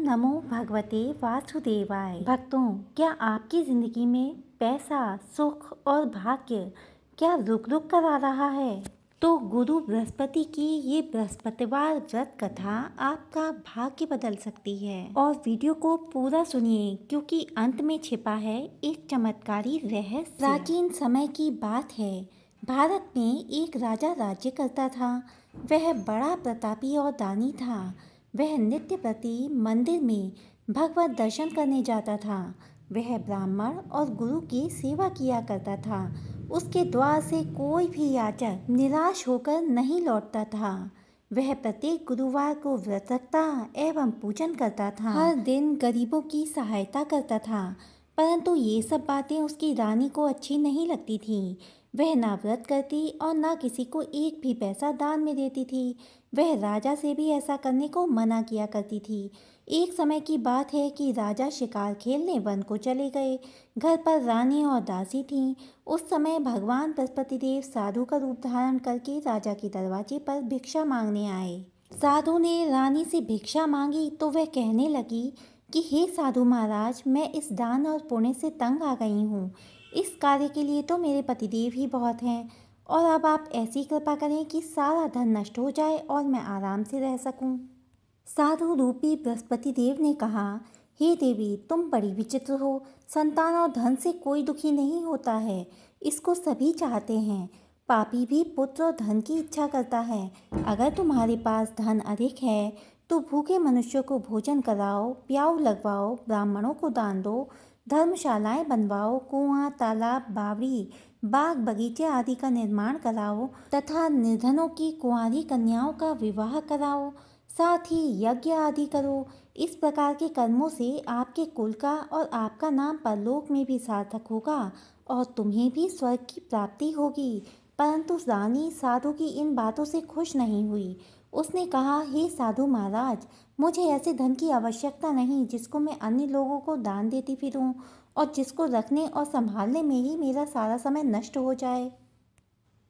नमो भगवते वासुदेवाय। भक्तों, क्या आपकी जिंदगी में पैसा, सुख और भाग्य क्या रुक रुक कर आ रहा है? तो गुरु बृहस्पति की ये बृहस्पतिवार व्रत कथा आपका भाग्य बदल सकती है। और वीडियो को पूरा सुनिए क्योंकि अंत में छिपा है एक चमत्कारी रहस्य। प्राचीन समय की बात है। भारत में एक राजा राज्य करता था। वह बड़ा प्रतापी और दानी था। वह नित्य प्रति मंदिर में भगवत दर्शन करने जाता था। वह ब्राह्मण और गुरु की सेवा किया करता था। उसके द्वार से कोई भी याचक निराश होकर नहीं लौटता था। वह प्रत्येक गुरुवार को व्रत रखता एवं पूजन करता था। हर दिन गरीबों की सहायता करता था। परंतु ये सब बातें उसकी रानी को अच्छी नहीं लगती थीं। वह ना व्रत करती और ना किसी को एक भी पैसा दान में देती थी। वह राजा से भी ऐसा करने को मना किया करती थी। एक समय की बात है कि राजा शिकार खेलने वन को चले गए। घर पर रानी और दासी थीं। उस समय भगवान बृहस्पति देव साधु का रूप धारण करके राजा के दरवाजे पर भिक्षा मांगने आए। साधु ने रानी से भिक्षा मांगी तो वह कहने लगी कि हे साधु महाराज, मैं इस दान और पुण्य से तंग आ गई हूँ। इस कार्य के लिए तो मेरे पतिदेव ही बहुत हैं और अब आप ऐसी कृपा करें कि सारा धन नष्ट हो जाए और मैं आराम से रह सकूं। साधु रूपी बृहस्पति देव ने कहा, हे देवी, तुम बड़ी विचित्र हो। संतान और धन से कोई दुखी नहीं होता है। इसको सभी चाहते हैं। पापी भी पुत्र और धन की इच्छा करता है। अगर तुम्हारे पास धन अधिक है तो भूखे मनुष्यों को भोजन कराओ, प्याऊ लगवाओ, ब्राह्मणों को दान दो, धर्मशालाएं बनवाओ, कुआं, तालाब, बावड़ी, बाग बगीचे आदि का निर्माण कराओ तथा निर्धनों की कुंवारी कन्याओं का विवाह कराओ। साथ ही यज्ञ आदि करो। इस प्रकार के कर्मों से आपके कुल का और आपका नाम परलोक में भी सार्थक होगा और तुम्हें भी स्वर्ग की प्राप्ति होगी। परंतु रानी साधु की इन बातों से खुश नहीं हुई। उसने कहा, हे साधु महाराज, मुझे ऐसे धन की आवश्यकता नहीं जिसको मैं अन्य लोगों को दान देती फिरूं और जिसको रखने और संभालने में ही मेरा सारा समय नष्ट हो जाए।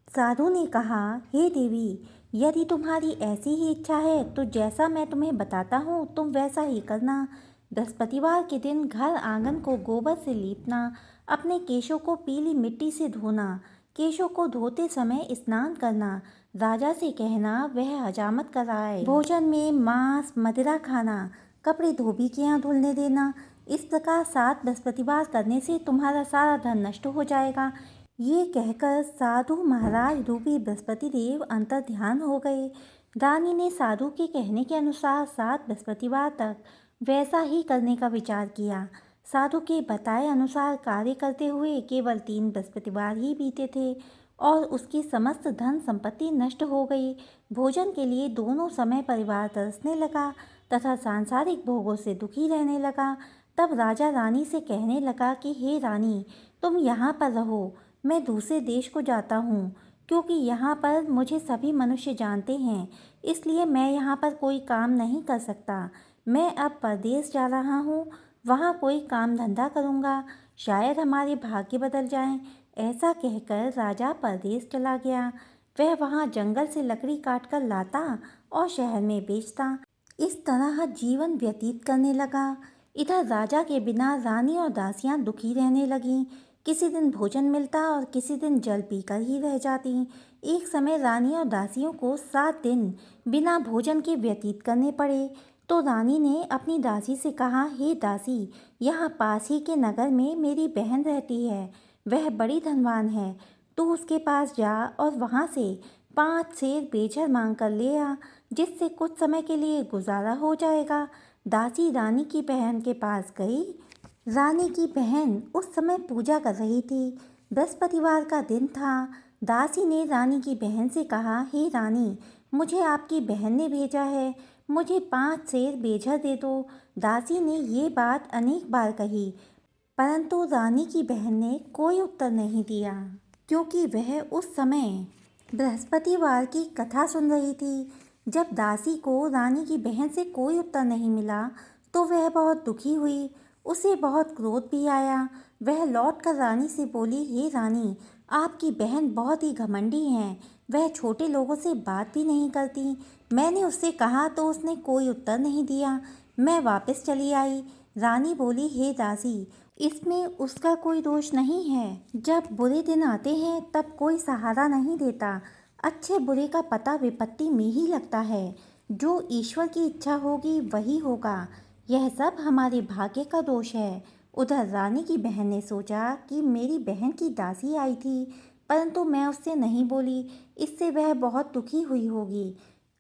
साधु ने कहा, हे देवी, यदि तुम्हारी ऐसी ही इच्छा है तो जैसा मैं तुम्हें बताता हूँ तुम वैसा ही करना। बृहस्पतिवार के दिन घर आंगन को गोबर से लीपना, अपने केशों को पीली मिट्टी से धोना, केशों को धोते समय स्नान करना, राजा से कहना वह हजामत कराए, भोजन में मांस मदिरा खाना, कपड़े धोबी के यहाँ धुलने देना। इस प्रकार 7 बृहस्पतिवार करने से तुम्हारा सारा धन नष्ट हो जाएगा। ये कहकर साधु महाराज रूपी बृहस्पति देव अंतर ध्यान हो गए। रानी ने साधु के कहने के अनुसार 7 बृहस्पतिवार तक वैसा ही करने का विचार किया। साधु के बताए अनुसार कार्य करते हुए केवल 3 बृहस्पतिवार ही बीते थे और उसकी समस्त धन संपत्ति नष्ट हो गई। भोजन के लिए दोनों समय परिवार तरसने लगा तथा सांसारिक भोगों से दुखी रहने लगा। तब राजा रानी से कहने लगा कि हे रानी, तुम यहाँ पर रहो, मैं दूसरे देश को जाता हूँ क्योंकि यहाँ पर मुझे सभी मनुष्य जानते हैं, इसलिए मैं यहाँ पर कोई काम नहीं कर सकता। मैं अब परदेश जा रहा हूँ, वहाँ कोई काम धंधा करूँगा, शायद हमारे भाग्य बदल जाएं। ऐसा कहकर राजा परदेश चला गया। वह वहाँ जंगल से लकड़ी काट कर लाता और शहर में बेचता। इस तरह जीवन व्यतीत करने लगा। इधर राजा के बिना रानी और दासियां दुखी रहने लगीं। किसी दिन भोजन मिलता और किसी दिन जल पीकर ही रह जाती। एक समय रानी और दासियों को 7 दिन बिना भोजन के व्यतीत करने पड़े। तो रानी ने अपनी दासी से कहा, हे दासी, यहाँ पास ही के नगर में मेरी बहन रहती है। वह बड़ी धनवान है। तू उसके पास जा और वहाँ से 5 सेर बेझर मांग कर ले आ, जिससे कुछ समय के लिए गुजारा हो जाएगा। दासी रानी की बहन के पास गई। रानी की बहन उस समय पूजा कर रही थी। बृहस्पतिवार का दिन था। दासी ने रानी की बहन से कहा, हे रानी, मुझे आपकी बहन ने भेजा है, मुझे 5 सेर बेझर दे दो। दासी ने ये बात अनेक बार कही, परंतु रानी की बहन ने कोई उत्तर नहीं दिया क्योंकि वह उस समय बृहस्पतिवार की कथा सुन रही थी। जब दासी को रानी की बहन से कोई उत्तर नहीं मिला तो वह बहुत दुखी हुई। उसे बहुत क्रोध भी आया। वह लौटकर रानी से बोली, हे रानी, आपकी बहन बहुत ही घमंडी हैं। वह छोटे लोगों से बात भी नहीं करती। मैंने उससे कहा तो उसने कोई उत्तर नहीं दिया। मैं वापस चली आई। रानी बोली, हे दासी, इसमें उसका कोई दोष नहीं है। जब बुरे दिन आते हैं तब कोई सहारा नहीं देता। अच्छे बुरे का पता विपत्ति में ही लगता है। जो ईश्वर की इच्छा होगी वही होगा। यह सब हमारे भाग्य का दोष है। उधर रानी की बहन ने सोचा कि मेरी बहन की दासी आई थी, परंतु मैं उससे नहीं बोली, इससे वह बहुत दुखी हुई होगी।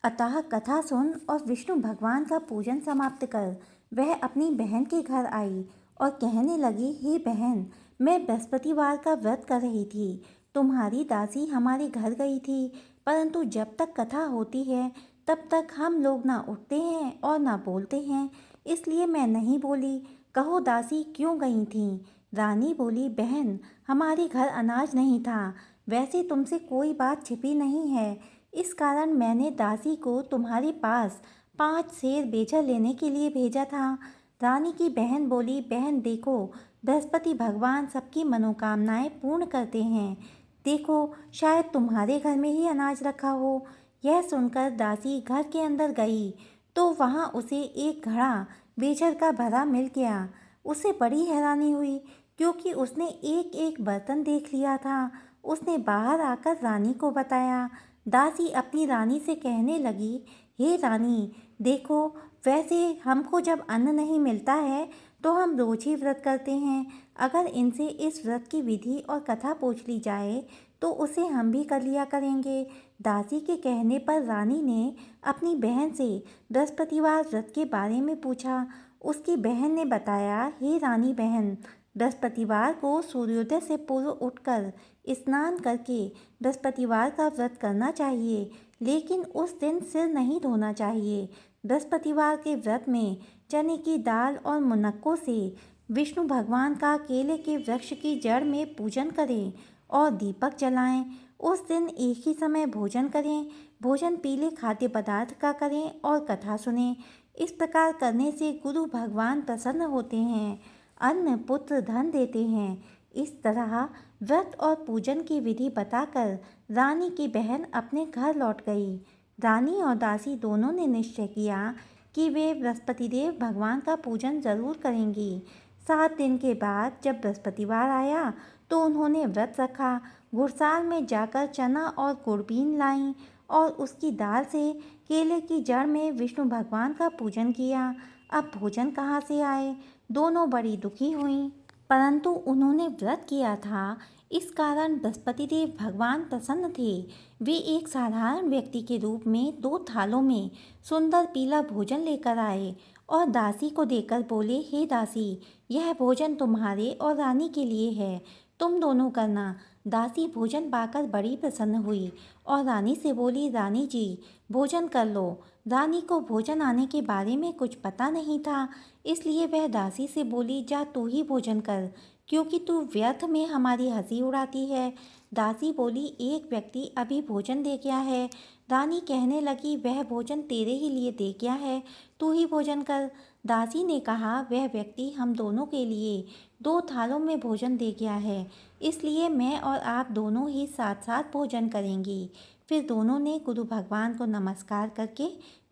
अतः कथा सुन और विष्णु भगवान का पूजन समाप्त कर वह अपनी बहन के घर आई और कहने लगी, हे बहन, मैं बृहस्पतिवार का व्रत कर रही थी। तुम्हारी दासी हमारे घर गई थी, परंतु जब तक कथा होती है तब तक हम लोग ना उठते हैं और ना बोलते हैं, इसलिए मैं नहीं बोली। कहो दासी, क्यों गई थीं? रानी बोली, बहन, हमारे घर अनाज नहीं था। वैसे तुमसे कोई बात छिपी नहीं है, इस कारण मैंने दासी को तुम्हारे पास 5 सेर बेचर लेने के लिए भेजा था। रानी की बहन बोली, बहन देखो, बृहस्पति भगवान सबकी मनोकामनाएं पूर्ण करते हैं। देखो, शायद तुम्हारे घर में ही अनाज रखा हो। यह सुनकर दासी घर के अंदर गई तो वहाँ उसे एक घड़ा बेचर का भरा मिल गया। उसे बड़ी हैरानी हुई क्योंकि उसने एक एक बर्तन देख लिया था। उसने बाहर आकर रानी को बताया। दासी अपनी रानी से कहने लगी, हे रानी, देखो, वैसे हमको जब अन्न नहीं मिलता है तो हम रोज ही व्रत करते हैं। अगर इनसे इस व्रत की विधि और कथा पूछ ली जाए तो उसे हम भी कर लिया करेंगे। दासी के कहने पर रानी ने अपनी बहन से बृहस्पतिवार व्रत के बारे में पूछा। उसकी बहन ने बताया, हे रानी बहन, बृहस्पतिवार को सूर्योदय से पूर्व उठकर स्नान करके बृहस्पतिवार का व्रत करना चाहिए, लेकिन उस दिन सिर नहीं धोना चाहिए। बृहस्पतिवार के व्रत में चने की दाल और मुनक्कों से विष्णु भगवान का केले के वृक्ष की जड़ में पूजन करें और दीपक जलाएं। उस दिन एक ही समय भोजन करें। भोजन पीले खाद्य पदार्थ का करें और कथा सुनें। इस प्रकार करने से गुरु भगवान प्रसन्न होते हैं, अन्न पुत्र धन देते हैं। इस तरह व्रत और पूजन की विधि बताकर रानी की बहन अपने घर लौट गई। रानी और दासी दोनों ने निश्चय किया कि वे बृहस्पतिदेव भगवान का पूजन जरूर करेंगी। 7 दिन के बाद जब बृहस्पतिवार आया तो उन्होंने व्रत रखा। घुड़साल में जाकर चना और गुड़बीन लाईं और उसकी दाल से केले की जड़ में विष्णु भगवान का पूजन किया। अब भोजन कहाँ से आए? दोनों बड़ी दुखी हुईं, परंतु उन्होंने व्रत किया था, इस कारण बृहस्पति देव भगवान प्रसन्न थे। वे एक साधारण व्यक्ति के रूप में 2 थालों में सुंदर पीला भोजन लेकर आए और दासी को देकर बोले, हे दासी, यह भोजन तुम्हारे और रानी के लिए है, तुम दोनों करना। दासी भोजन पाकर बड़ी प्रसन्न हुई और रानी से बोली, रानी जी, भोजन कर लो। रानी को भोजन आने के बारे में कुछ पता नहीं था, इसलिए वह दासी से बोली, जा तू ही भोजन कर, क्योंकि तू व्यर्थ में हमारी हंसी उड़ाती है। दासी बोली, एक व्यक्ति अभी भोजन दे गया है। रानी कहने लगी, वह भोजन तेरे ही लिए दे गया है, तू ही भोजन कर। दासी ने कहा, वह व्यक्ति हम दोनों के लिए 2 थालों में भोजन दे गया है, इसलिए मैं और आप दोनों ही साथ साथ भोजन करेंगी। फिर दोनों ने गुरु भगवान को नमस्कार करके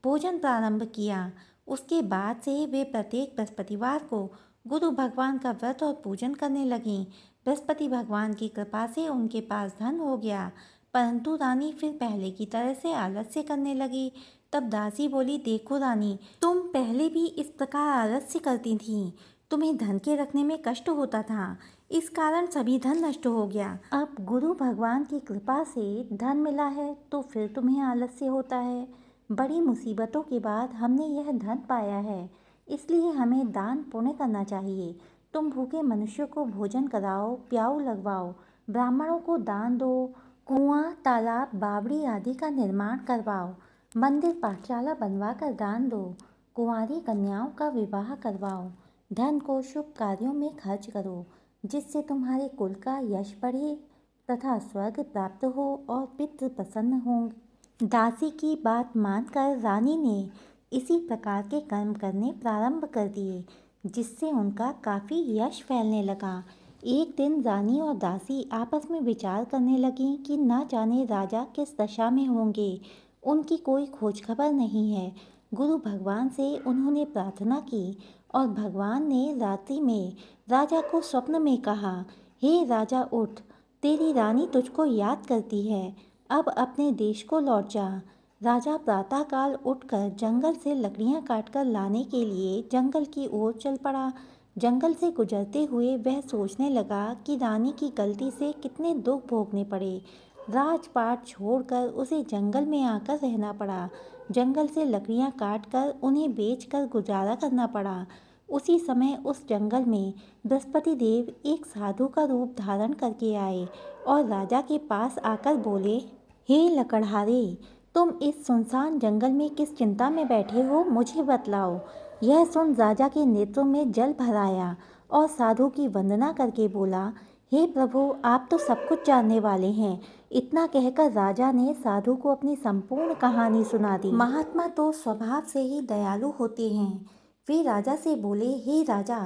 भोजन प्रारंभ किया। उसके बाद से वे प्रत्येक बृहस्पतिवार को गुरु भगवान का व्रत और पूजन करने लगीं। बृहस्पति भगवान की कृपा से उनके पास धन हो गया, परंतु रानी फिर पहले की तरह से आलस्य करने लगी। तब दासी बोली, देखो रानी, तुम पहले भी इस प्रकार आलस्य करती थीं। तुम्हें धन के रखने में कष्ट होता था, इस कारण सभी धन नष्ट हो गया। अब गुरु भगवान की कृपा से धन मिला है तो फिर तुम्हें आलस्य होता है। बड़ी मुसीबतों के बाद हमने यह धन पाया है, इसलिए हमें दान पुण्य करना चाहिए। तुम भूखे मनुष्यों को भोजन कराओ, प्याऊ लगवाओ, ब्राह्मणों को दान दो, कुआं, तालाब, बावड़ी आदि का निर्माण करवाओ, मंदिर पाठशाला बनवा कर दान दो, कुंवारी कन्याओं का विवाह करवाओ, धन को शुभ कार्यों में खर्च करो, जिससे तुम्हारे कुल का यश बढ़े तथा स्वर्ग प्राप्त हो और पितृ प्रसन्न हों। दासी की बात मानकर रानी ने इसी प्रकार के कर्म करने प्रारंभ कर दिए, जिससे उनका काफ़ी यश फैलने लगा। एक दिन रानी और दासी आपस में विचार करने लगीं कि न जाने राजा किस दशा में होंगे, उनकी कोई खोज खबर नहीं है। गुरु भगवान से उन्होंने प्रार्थना की और भगवान ने रात्रि में राजा को स्वप्न में कहा, हे राजा उठ, तेरी रानी तुझको याद करती है, अब अपने देश को लौट जा। राजा प्रातःकाल उठकर जंगल से लकड़ियां काटकर लाने के लिए जंगल की ओर चल पड़ा। जंगल से गुजरते हुए वह सोचने लगा कि रानी की गलती से कितने दुख भोगने पड़े। राजपाट छोड़कर उसे जंगल में आकर रहना पड़ा। जंगल से लकड़ियां काटकर उन्हें बेचकर गुजारा करना पड़ा। उसी समय उस जंगल में बृहस्पति देव एक साधु का रूप धारण करके आए और राजा के पास आकर बोले, हे लकड़हारे, तुम इस सुनसान जंगल में किस चिंता में बैठे हो, मुझे बतलाओ। यह सुन राजा के नेत्रों में जल भर आया और साधु की वंदना करके बोला, हे प्रभु, आप तो सब कुछ जानने वाले हैं। इतना कहकर राजा ने साधु को अपनी संपूर्ण कहानी सुना दी। महात्मा तो स्वभाव से ही दयालु होते हैं। वे राजा से बोले, हे राजा,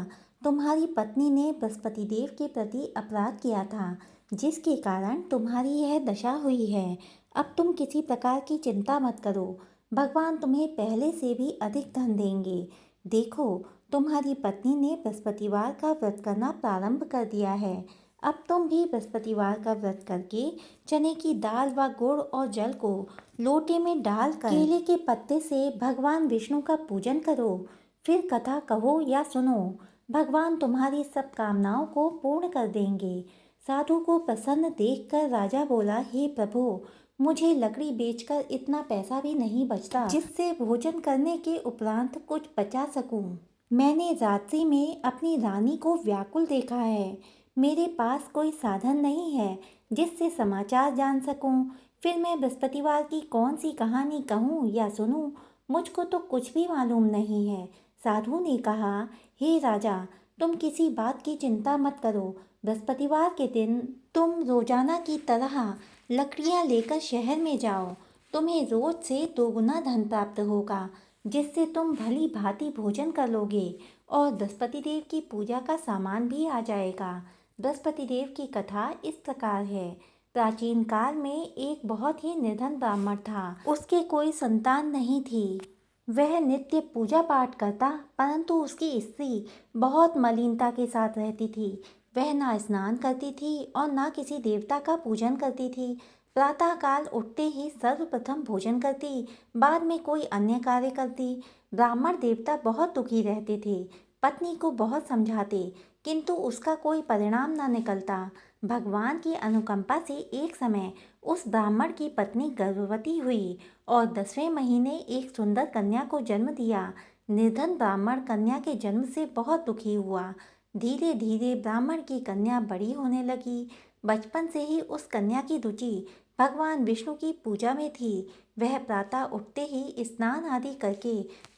तुम्हारी पत्नी ने बृहस्पति देव के प्रति अपराध किया था, जिसके कारण तुम्हारी यह दशा हुई है। अब तुम किसी प्रकार की चिंता मत करो, भगवान तुम्हें पहले से भी अधिक धन देंगे। देखो, तुम्हारी पत्नी ने बृहस्पतिवार का व्रत करना प्रारंभ कर दिया है। अब तुम भी बृहस्पतिवार का व्रत करके चने की दाल व गुड़ और जल को लोटे में डालकर केले के पत्ते से भगवान विष्णु का पूजन करो। फिर कथा कहो या सुनो, भगवान तुम्हारी सब कामनाओं को पूर्ण कर देंगे। साधु को प्रसन्न देखकर राजा बोला, हे प्रभु, मुझे लकड़ी बेचकर इतना पैसा भी नहीं बचता जिससे भोजन करने के उपरांत कुछ बचा सकूं। मैंने रात्रि में अपनी रानी को व्याकुल देखा है। मेरे पास कोई साधन नहीं है जिससे समाचार जान सकूं। फिर मैं बृहस्पतिवार की कौन सी कहानी कहूं या सुनूं, मुझको तो कुछ भी मालूम नहीं है। साधु ने कहा, हे राजा, तुम किसी बात की चिंता मत करो। बृहस्पतिवार के दिन तुम रोजाना की तरह लकड़ियां लेकर शहर में जाओ। तुम्हें रोज से दोगुना धन प्राप्त होगा, जिससे तुम भली भांति भोजन कर लोगे और बृहस्पति देव की पूजा का सामान भी आ जाएगा। बृहस्पति देव की कथा इस प्रकार है। प्राचीन काल में एक बहुत ही निर्धन ब्राह्मण था। उसके कोई संतान नहीं थी। वह नित्य पूजा पाठ करता, परंतु उसकी स्त्री बहुत मलिनता के साथ रहती थी। वह ना स्नान करती थी और ना किसी देवता का पूजन करती थी। प्रातःकाल उठते ही सर्वप्रथम भोजन करती, बाद में कोई अन्य कार्य करती। ब्राह्मण देवता बहुत दुखी रहते थे। पत्नी को बहुत समझाते, किंतु उसका कोई परिणाम न निकलता। भगवान की अनुकंपा से एक समय उस ब्राह्मण की पत्नी गर्भवती हुई और 10वें महीने एक सुंदर कन्या को जन्म दिया। निर्धन ब्राह्मण कन्या के जन्म से बहुत दुखी हुआ। धीरे धीरे ब्राह्मण की कन्या बड़ी होने लगी। बचपन से ही उस कन्या की रुचि भगवान विष्णु की पूजा में थी। वह प्रातः उठते ही स्नान आदि करके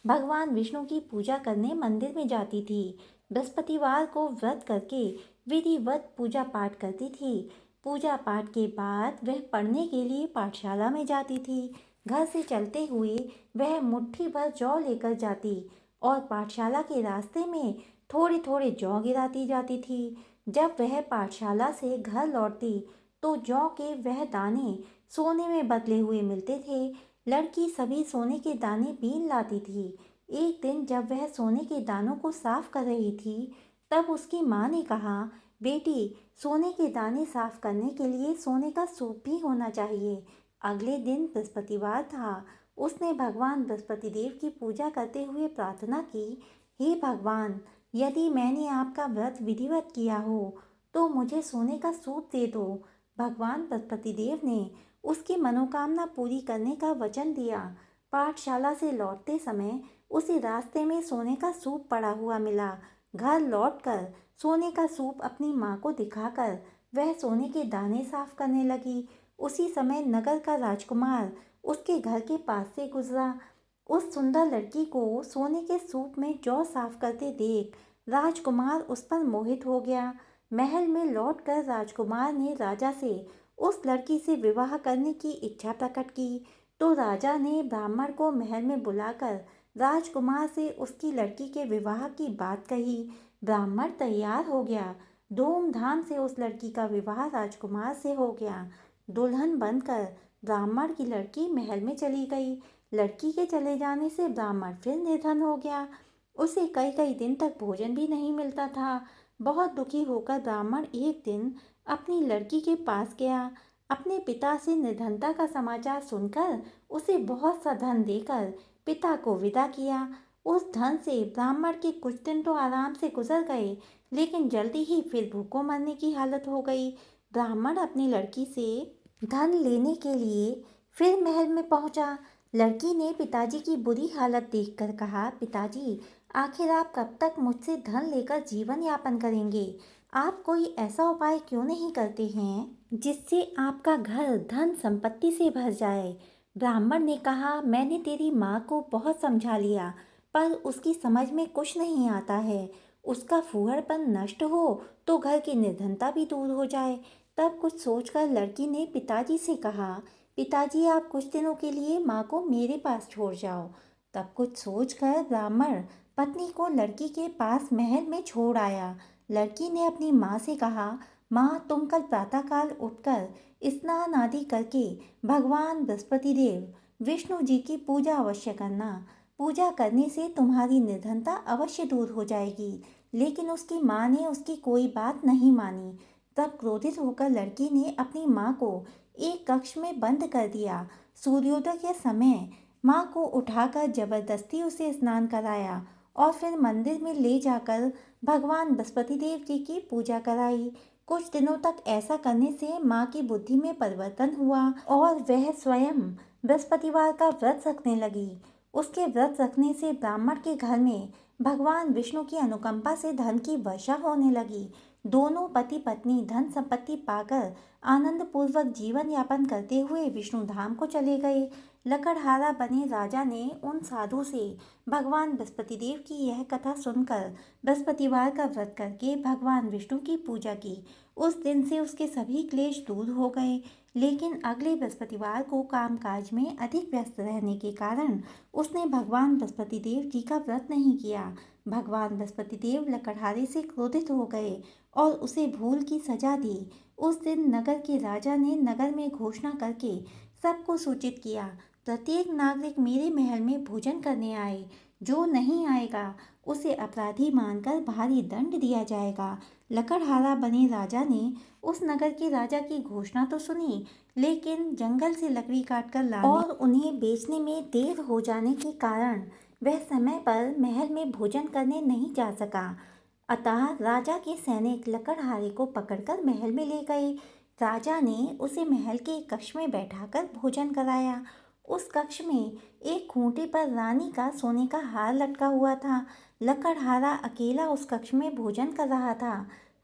भगवान विष्णु की पूजा करने मंदिर में जाती थी। बृहस्पतिवार को व्रत करके विधिवत पूजा पाठ करती थी। पूजा पाठ के बाद वह पढ़ने के लिए पाठशाला में जाती थी। घर से चलते हुए वह मुट्ठी भर जौ लेकर जाती और पाठशाला के रास्ते में थोड़े थोड़े जौ गिराती जाती थी। जब वह पाठशाला से घर लौटती तो जौ के वह दाने सोने में बदले हुए मिलते थे। लड़की सभी सोने के दाने बीन लाती थी। एक दिन जब वह सोने के दानों को साफ कर रही थी, तब उसकी माँ ने कहा, बेटी, सोने के दाने साफ करने के लिए सोने का सूप भी होना चाहिए। अगले दिन बृहस्पतिवार था। उसने भगवान बृहस्पति देव की पूजा करते हुए प्रार्थना की, हे भगवान, यदि मैंने आपका व्रत विधिवत किया हो तो मुझे सोने का सूप दे दो। भगवान बृहस्पति देव ने उसकी मनोकामना पूरी करने का वचन दिया। पाठशाला से लौटते समय उसे रास्ते में सोने का सूप पड़ा हुआ मिला। घर लौटकर सोने का सूप अपनी माँ को दिखाकर वह सोने के दाने साफ करने लगी। उसी समय नगर का राजकुमार उसके घर के पास से गुजरा। उस सुंदर लड़की को सोने के सूप में जौ साफ करते देख राजकुमार उस पर मोहित हो गया। महल में लौटकर राजकुमार ने राजा से उस लड़की से विवाह करने की इच्छा प्रकट की। तो राजा ने ब्राह्मण को महल में बुलाकर राजकुमार से उसकी लड़की के विवाह की बात कही। ब्राह्मण तैयार हो गया। धूमधाम से उस लड़की का विवाह राजकुमार से हो गया। दुल्हन बनकर ब्राह्मण की लड़की महल में चली गई। लड़की के चले जाने से ब्राह्मण फिर निर्धन हो गया। उसे कई कई दिन तक भोजन भी नहीं मिलता था। बहुत दुखी होकर ब्राह्मण एक दिन अपनी लड़की के पास गया। अपने पिता से निर्धनता का समाचार सुनकर उसे बहुत सा धन देकर पिता को विदा किया। उस धन से ब्राह्मण के कुछ दिन तो आराम से गुजर गए, लेकिन जल्दी ही फिर भूखों मरने की हालत हो गई। ब्राह्मण अपनी लड़की से धन लेने के लिए फिर महल में पहुंचा। लड़की ने पिताजी की बुरी हालत देखकर कहा, पिताजी, आखिर आप कब तक मुझसे धन लेकर जीवन यापन करेंगे? आप कोई ऐसा उपाय क्यों नहीं करते हैं जिससे आपका घर धन संपत्ति से भर जाए? ब्राह्मण ने कहा, मैंने तेरी माँ को बहुत समझा लिया, पर उसकी समझ में कुछ नहीं आता है। उसका फूहड़पन नष्ट हो तो घर की निर्धनता भी दूर हो जाए। तब कुछ सोचकर लड़की ने पिताजी से कहा, पिताजी, आप कुछ दिनों के लिए माँ को मेरे पास छोड़ जाओ। तब कुछ सोचकर ब्राह्मण पत्नी को लड़की के पास महल में छोड़ आया। लड़की ने अपनी माँ से कहा, माँ, तुम कल प्रातःकाल उठकर स्नान आदि करके भगवान बृहस्पति देव विष्णु जी की पूजा अवश्य करना। पूजा करने से तुम्हारी निर्धनता अवश्य दूर हो जाएगी। लेकिन उसकी माँ ने उसकी कोई बात नहीं मानी। तब क्रोधित होकर लड़की ने अपनी माँ को एक कक्ष में बंद कर दिया। सूर्योदय के समय माँ को उठाकर जबरदस्ती उसे स्नान कराया और फिर मंदिर में ले जाकर भगवान बृहस्पति देव जी की पूजा कराई। कुछ दिनों तक ऐसा करने से माँ की बुद्धि में परिवर्तन हुआ और वह स्वयं बृहस्पतिवार का व्रत रखने लगी। उसके व्रत रखने से ब्राह्मण के घर में भगवान विष्णु की अनुकंपा से धन की वर्षा होने लगी। दोनों पति पत्नी धन संपत्ति पाकर आनंद पूर्वक जीवन यापन करते हुए विष्णु धाम को चले गए। लकड़हारा बने राजा ने उन साधु से भगवान बृहस्पति देव की यह कथा सुनकर बृहस्पतिवार का व्रत करके भगवान विष्णु की पूजा की। उस दिन से उसके सभी क्लेश दूर हो गए। लेकिन अगले बृहस्पतिवार को कामकाज में अधिक व्यस्त रहने के कारण उसने भगवान बृहस्पति देव जी का व्रत नहीं किया। भगवान बृहस्पति देव लकड़हारे से क्रोधित हो गए और उसे भूल की सजा दी। उस दिन नगर के राजा ने नगर में घोषणा करके सबको सूचित किया, प्रत्येक नागरिक मेरे महल में भोजन करने आए। जो नहीं आएगा उसे अपराधी मानकर भारी दंड दिया जाएगा। लकड़हारा बने राजा ने उस नगर के राजा की घोषणा तो सुनी, लेकिन जंगल से लकड़ी काटकर लाने और उन्हें बेचने में देर हो जाने के कारण वह समय पर महल में भोजन करने नहीं जा सका। अतः राजा के सैनिक लकड़हारे को पकड़कर महल में ले गए। राजा ने उसे महल के एक कक्ष में बैठाकर भोजन कराया। उस कक्ष में एक खूंटे पर रानी का सोने का हार लटका हुआ था। लकड़हारा अकेला उस कक्ष में भोजन कर रहा था।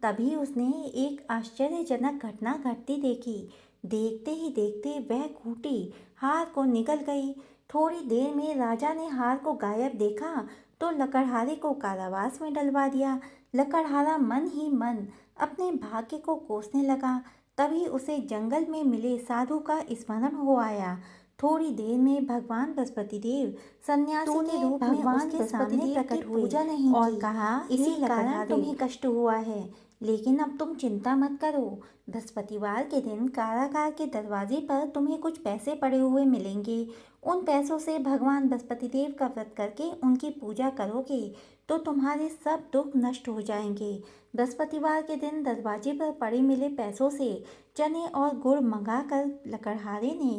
तभी उसने एक आश्चर्यजनक घटना घटती देखी। देखते ही देखते वह खूंटी हार को निगल गई। थोड़ी देर में राजा ने हार को गायब देखा तो लकड़हारे को कारावास में डलवा दिया। लकड़हारा मन ही मन अपने भाग्य को कोसने लगा। तभी उसे जंगल में मिले साधु का स्मरण हो आया। थोड़ी देर में भगवान बृहस्पति देव सन्यासी के रूप में उसके सामने प्रकट हुए पूजा नहीं और कहा, इसी कारण तुम्हें कष्ट हुआ है, लेकिन अब तुम चिंता मत करो। बृहस्पतिवार के दिन कारागार के दरवाजे पर तुम्हें कुछ पैसे पड़े हुए मिलेंगे। उन पैसों से भगवान बृहस्पति देव का व्रत करके उनकी पूजा करोगे तो तुम्हारे सब दुख नष्ट हो जाएंगे। बृहस्पतिवार के दिन दरवाजे पर पड़े मिले पैसों से चने और गुड़ मंगाकर लकड़हारे ने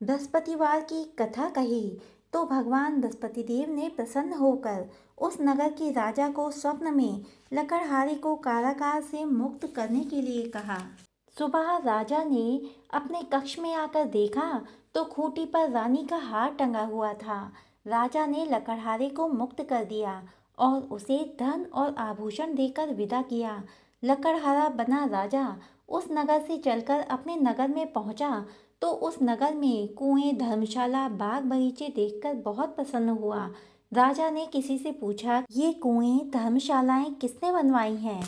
बृहस्पतिवार की कथा कही तो भगवान बृहस्पति देव ने प्रसन्न होकर उस नगर के राजा को स्वप्न में लकड़हारे को कारागार से मुक्त करने के लिए कहा। सुबह राजा ने अपने कक्ष में आकर देखा तो खूंटी पर रानी का हार टंगा हुआ था। राजा ने लकड़हारे को मुक्त कर दिया और उसे धन और आभूषण देकर विदा किया। लकड़हारा बना राजा उस नगर से चलकर अपने नगर में पहुंचा तो उस नगर में कुएं, धर्मशाला, बाग बगीचे देखकर बहुत प्रसन्न हुआ। राजा ने किसी से पूछा, ये कुएं, धर्मशालाएं किसने बनवाई हैं?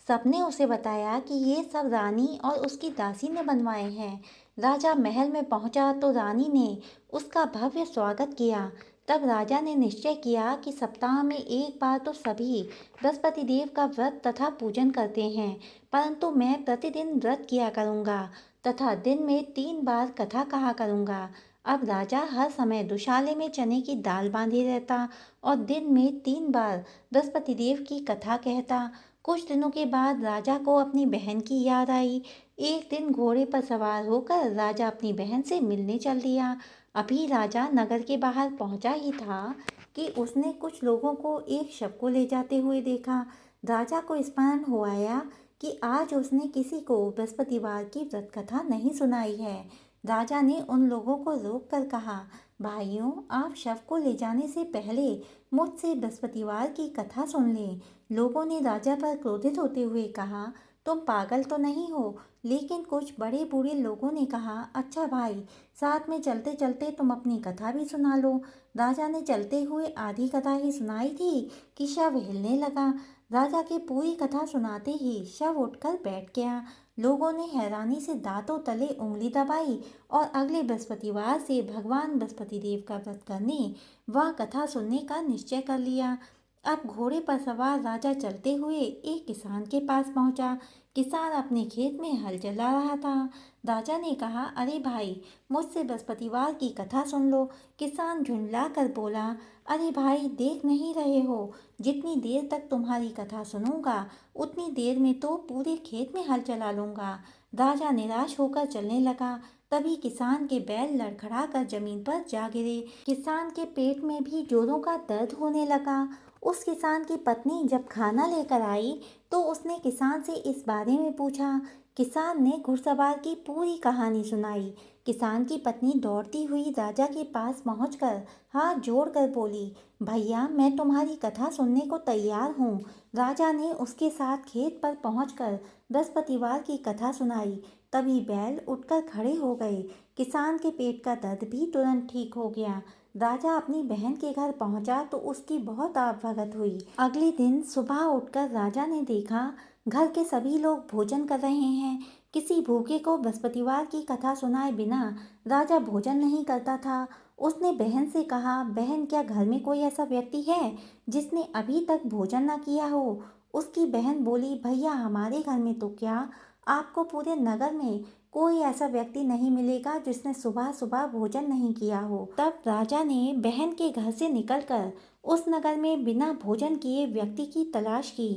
सबने उसे बताया कि ये सब रानी और उसकी दासी ने बनवाए हैं। राजा महल में पहुंचा तो रानी ने उसका भव्य स्वागत किया। तब राजा ने निश्चय किया कि सप्ताह में एक बार तो सभी बृहस्पति देव का व्रत तथा पूजन करते हैं, परंतु मैं प्रतिदिन व्रत किया करूँगा तथा दिन में 3 बार कथा कहा करूँगा। अब राजा हर समय दुशाले में चने की दाल बांधे रहता और दिन में 3 बार बृहस्पति देव की कथा कहता। कुछ दिनों के बाद राजा को अपनी बहन की याद आई। एक दिन घोड़े पर सवार होकर राजा अपनी बहन से मिलने चल दिया। अभी राजा नगर के बाहर पहुंचा ही था कि उसने कुछ लोगों को एक शव को ले जाते हुए देखा। राजा को स्मरण हो आया कि आज उसने किसी को बृहस्पतिवार की व्रत कथा नहीं सुनाई है। राजा ने उन लोगों को रोक कर कहा, भाइयों, आप शव को ले जाने से पहले मुझसे बृहस्पतिवार की कथा सुन लें। लोगों ने राजा पर क्रोधित होते हुए कहा, तुम पागल तो नहीं हो? लेकिन कुछ बड़े बूढ़े लोगों ने कहा, अच्छा भाई, साथ में चलते चलते तुम अपनी कथा भी सुना लो। राजा ने चलते हुए आधी कथा ही सुनाई थी कि शव हिलने लगा। राजा की पूरी कथा सुनाते ही शव उठकर बैठ गया। लोगों ने हैरानी से दांतों तले उंगली दबाई और अगले बृहस्पतिवार से भगवान बृहस्पति देव का व्रत करने व कथा सुनने का निश्चय कर लिया। अब घोड़े पर सवार राजा चलते हुए एक किसान के पास पहुंचा। किसान अपने खेत में हल चला रहा था। राजा ने कहा, अरे भाई, मुझसे बृहस्पतिवार की कथा सुन लो। किसान झुंझला कर बोला, अरे भाई, देख नहीं रहे हो, जितनी देर तक तुम्हारी कथा सुनूंगा उतनी देर में तो पूरे खेत में हल चला लूंगा। राजा निराश होकर चलने लगा। तभी किसान के बैल लड़खड़ा कर जमीन पर जा गिरे। किसान के पेट में भी जोरों का दर्द होने लगा। उस किसान की पत्नी जब खाना लेकर आई तो उसने किसान से इस बारे में पूछा। किसान ने घुड़सवार की पूरी कहानी सुनाई। किसान की पत्नी दौड़ती हुई राजा के पास पहुंचकर हाथ जोड़कर बोली, भैया, मैं तुम्हारी कथा सुनने को तैयार हूँ। राजा ने उसके साथ खेत पर पहुंचकर बृहस्पतिवार की कथा सुनाई। तभी बैल उठकर खड़े हो गए। किसान के पेट का दर्द भी तुरंत ठीक हो गया। राजा अपनी बहन के घर पहुंचा तो उसकी बहुत आवभगत हुई। अगले दिन सुबह उठकर राजा ने देखा घर के सभी लोग भोजन कर रहे हैं। किसी भूखे को बृहस्पतिवार की कथा सुनाए बिना राजा भोजन नहीं करता था। उसने बहन से कहा, बहन, क्या घर में कोई ऐसा व्यक्ति है जिसने अभी तक भोजन न किया हो? उसकी बहन बोली, भैया, हमारे घर में तो क्या, आपको पूरे नगर में कोई ऐसा व्यक्ति नहीं मिलेगा जिसने सुबह सुबह भोजन नहीं किया हो। तब राजा ने बहन के घर से निकलकर उस नगर में बिना भोजन किए व्यक्ति की तलाश की।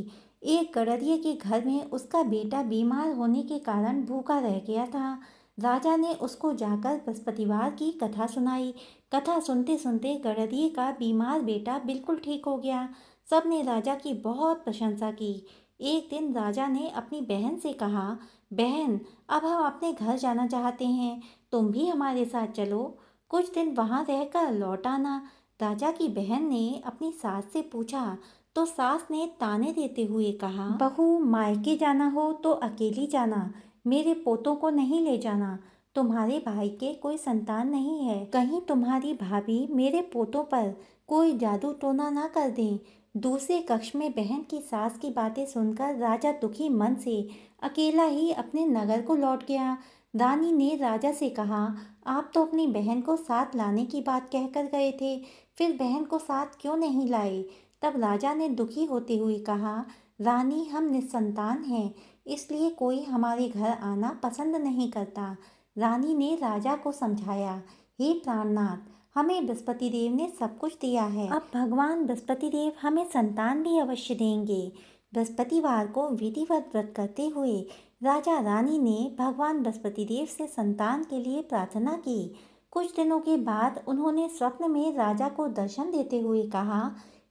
एक गड़रिये के घर में उसका बेटा बीमार होने के कारण भूखा रह गया था। राजा ने उसको जाकर बृहस्पतिवार की कथा सुनाई। कथा सुनते सुनते गड़रिये का बीमार बेटा बिल्कुल ठीक हो गया। सबने राजा की बहुत प्रशंसा की। एक दिन राजा ने अपनी बहन से कहा, बहन, अब हम अपने घर जाना चाहते हैं, तुम भी हमारे साथ चलो, कुछ दिन वहाँ रहकर लौट आना। राजा की बहन ने अपनी सास से पूछा तो सास ने ताने देते हुए कहा, बहू, मायके जाना हो तो अकेली जाना, मेरे पोतों को नहीं ले जाना। तुम्हारे भाई के कोई संतान नहीं है, कहीं तुम्हारी भाभी मेरे पोतों पर कोई जादू टोना ना कर दें। दूसरे कक्ष में बहन की सास की बातें सुनकर राजा दुखी मन से अकेला ही अपने नगर को लौट गया। रानी ने राजा से कहा, आप तो अपनी बहन को साथ लाने की बात कहकर गए थे, फिर बहन को साथ क्यों नहीं लाए? तब राजा ने दुखी होते हुए कहा, रानी, हम निस्संतान हैं, इसलिए कोई हमारे घर आना पसंद नहीं करता। रानी ने राजा को समझाया, हे प्राणनाथ, हमें बृहस्पति देव ने सब कुछ दिया है, अब भगवान बृहस्पति देव हमें संतान भी अवश्य देंगे। बृहस्पतिवार को विधिवत व्रत करते हुए राजा रानी ने भगवान बृहस्पति देव से संतान के लिए प्रार्थना की। कुछ दिनों के बाद उन्होंने स्वप्न में राजा को दर्शन देते हुए कहा,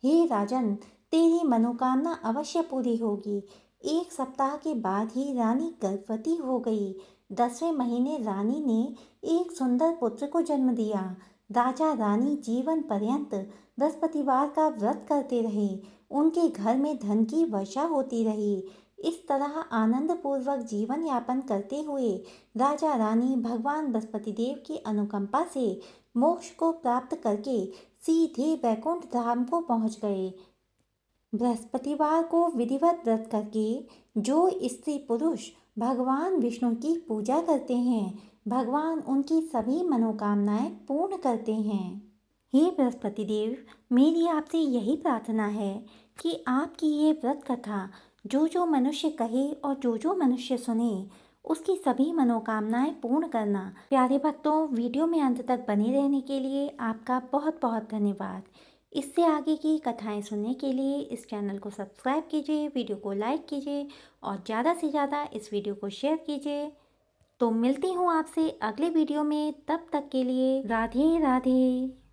हे राजन, तेरी मनोकामना अवश्य पूरी होगी। 1 सप्ताह के बाद ही रानी गर्भवती हो गई। 10वें महीने रानी ने एक सुंदर पुत्र को जन्म दिया। राजा रानी जीवन पर्यंत बृहस्पतिवार का व्रत करते रहे। उनके घर में धन की वर्षा होती रही। इस तरह आनंद पूर्वक जीवन यापन करते हुए राजा रानी भगवान बृहस्पति देव की अनुकंपा से मोक्ष को प्राप्त करके सीधे वैकुंठ धाम को पहुंच गए। बृहस्पतिवार को विधिवत व्रत करके जो स्त्री पुरुष भगवान विष्णु की पूजा करते हैं, भगवान उनकी सभी मनोकामनाएं पूर्ण करते हैं। हे बृहस्पति देव, मेरी आपसे यही प्रार्थना है कि आपकी ये व्रत कथा जो जो मनुष्य कहे और जो जो मनुष्य सुने, उसकी सभी मनोकामनाएं पूर्ण करना। प्यारे भक्तों, वीडियो में अंत तक बने रहने के लिए आपका बहुत बहुत धन्यवाद। इससे आगे की कथाएं सुनने के लिए इस चैनल को सब्सक्राइब कीजिए, वीडियो को लाइक कीजिए और ज़्यादा से ज़्यादा इस वीडियो को शेयर कीजिए। तो मिलती हूँ आपसे अगले वीडियो में, तब तक के लिए राधे राधे।